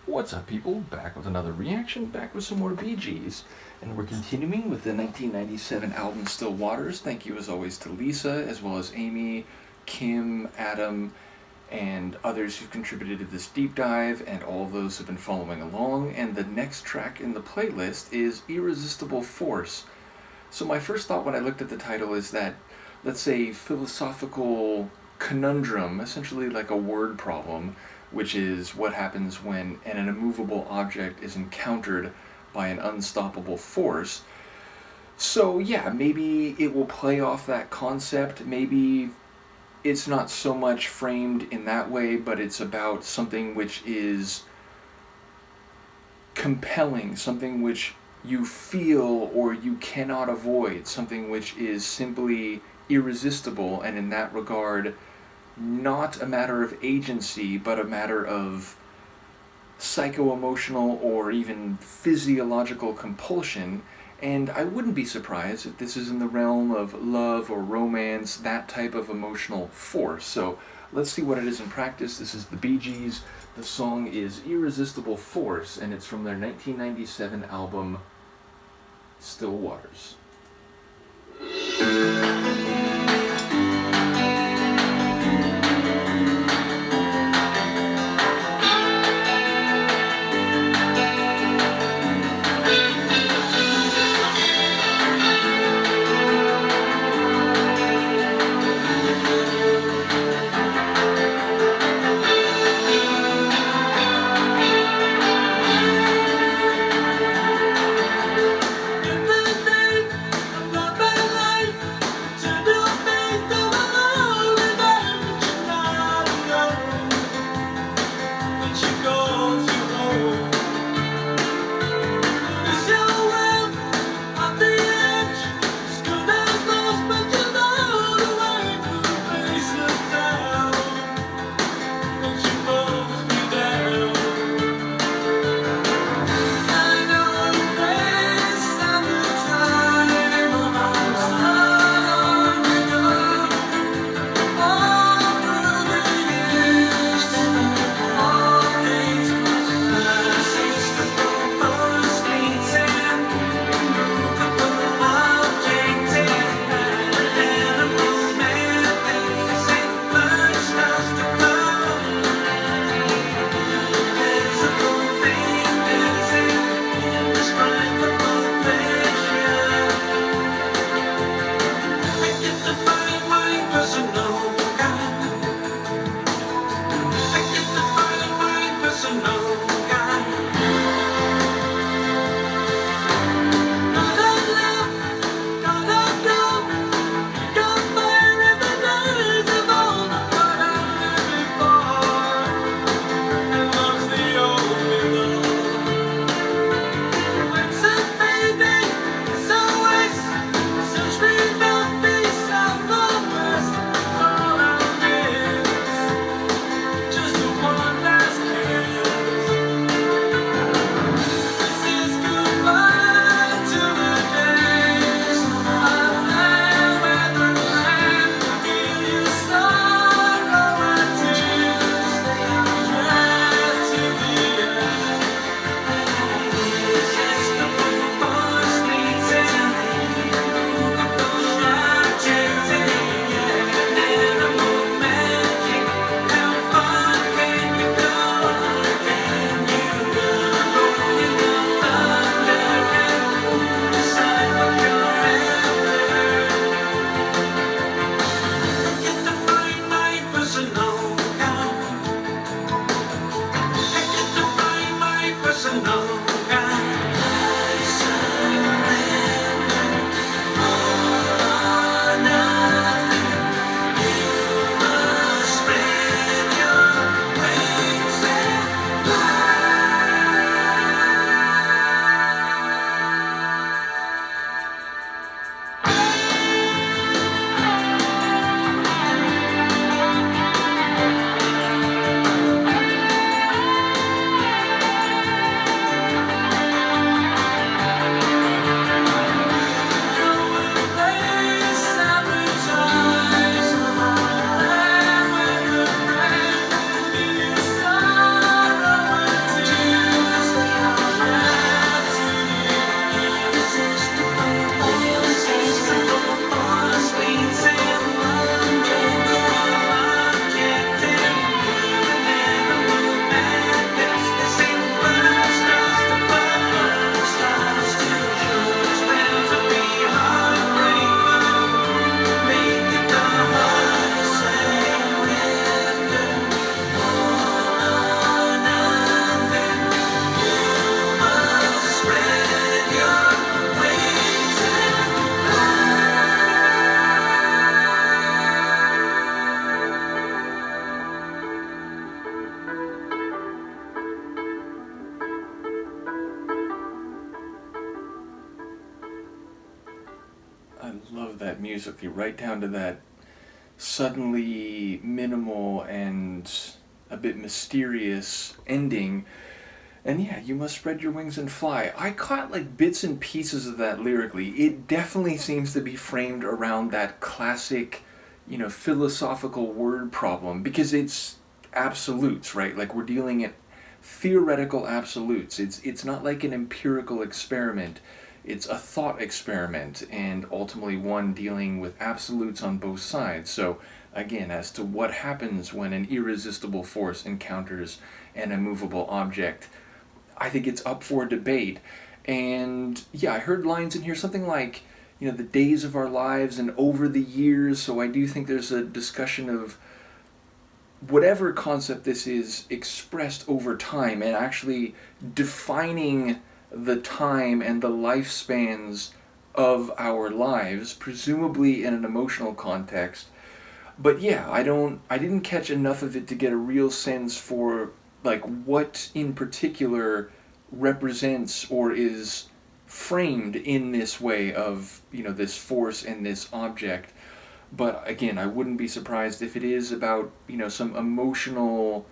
What's up, people? Back with another reaction, back with some more Bee Gees. And we're continuing with the 1997 album Still Waters. Thank you as always to Lisa, as well as Amy, Kim, Adam, and others who've contributed to this deep dive, and all of those who've been following along. And the next track in the playlist is Irresistible Force. So my first thought when I looked at the title is that, let's say, philosophical conundrum, essentially like a word problem, which is what happens when an immovable object is encountered by an unstoppable force. So yeah, maybe it will play off that concept. Maybe it's not so much framed in that way, but it's about something which is compelling, something which you feel or you cannot avoid, something which is simply irresistible, and in that regard, not a matter of agency, but a matter of psycho-emotional or even physiological compulsion. And I wouldn't be surprised if this is in the realm of love or romance, that type of emotional force. So let's see what it is in practice. This is the Bee Gees. The song is Irresistible Force, and it's from their 1997 album Still Waters. of that musically, right down to that suddenly minimal and a bit mysterious ending. And yeah, you must spread your wings and fly. I caught like bits and pieces of that lyrically. It definitely seems to be framed around that classic, philosophical word problem, because it's absolutes, right? Like we're dealing in theoretical absolutes. It's not like an empirical experiment. It's a thought experiment, and ultimately one dealing with absolutes on both sides. So again, as to what happens when an irresistible force encounters an immovable object, I think it's up for debate. And yeah, I heard lines in here, something like, the days of our lives and over the years. So I do think there's a discussion of whatever concept this is expressed over time, and actually defining the time and the lifespans of our lives, presumably in an emotional context. But yeah, I didn't catch enough of it to get a real sense for like what in particular represents or is framed in this way of, this force and this object. But again, I wouldn't be surprised if it is about, some emotional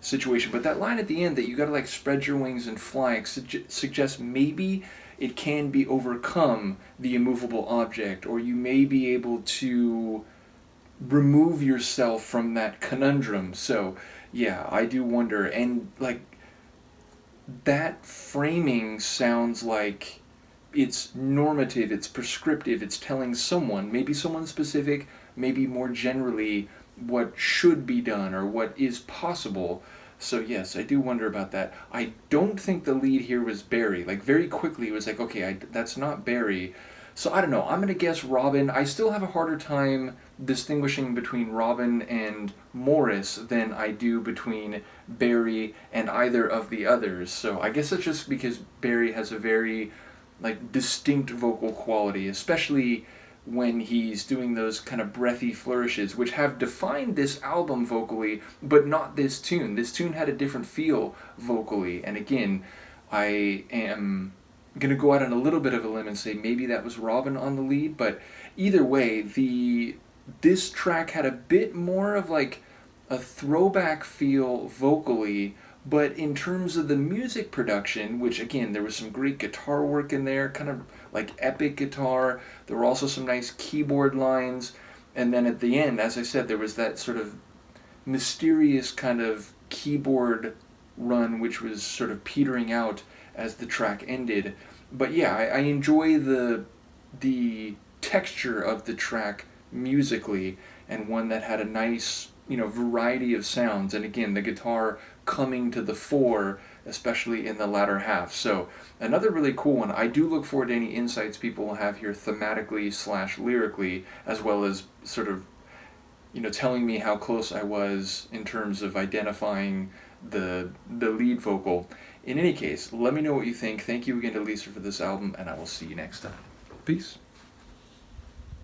situation. But that line at the end that you gotta like spread your wings and fly suggests maybe it can be overcome, the immovable object, or you may be able to remove yourself from that conundrum. So yeah, I do wonder. And like that framing sounds like it's normative, it's prescriptive, it's telling someone, maybe someone specific, maybe more generally, what should be done or what is possible. So yes, I do wonder about that. I don't think the lead here was Barry. Like very quickly it was like, okay, that's not Barry. So I don't know, I'm going to guess Robin. I still have a harder time distinguishing between Robin and Morris than I do between Barry and either of the others. So I guess that's just because Barry has a very like distinct vocal quality, especially when he's doing those kind of breathy flourishes, which have defined this album vocally, but not this tune. This tune had a different feel vocally, and again, I am going to go out on a little bit of a limb and say maybe that was Robin on the lead, but either way, this track had a bit more of like a throwback feel vocally. But in terms of the music production, which again, there was some great guitar work in there, kind of like epic guitar. There were also some nice keyboard lines. And then at the end, as I said, there was that sort of mysterious kind of keyboard run, which was sort of petering out as the track ended. But yeah, I enjoy the texture of the track musically, and one that had a nice, variety of sounds. And again, the guitar coming to the fore, especially in the latter half. So another really cool one. I do look forward to any insights people will have here thematically / lyrically, as well as sort of, telling me how close I was in terms of identifying the lead vocal. In any case, let me know what you think. Thank you again to Lisa for this album, and I will see you next time. Peace.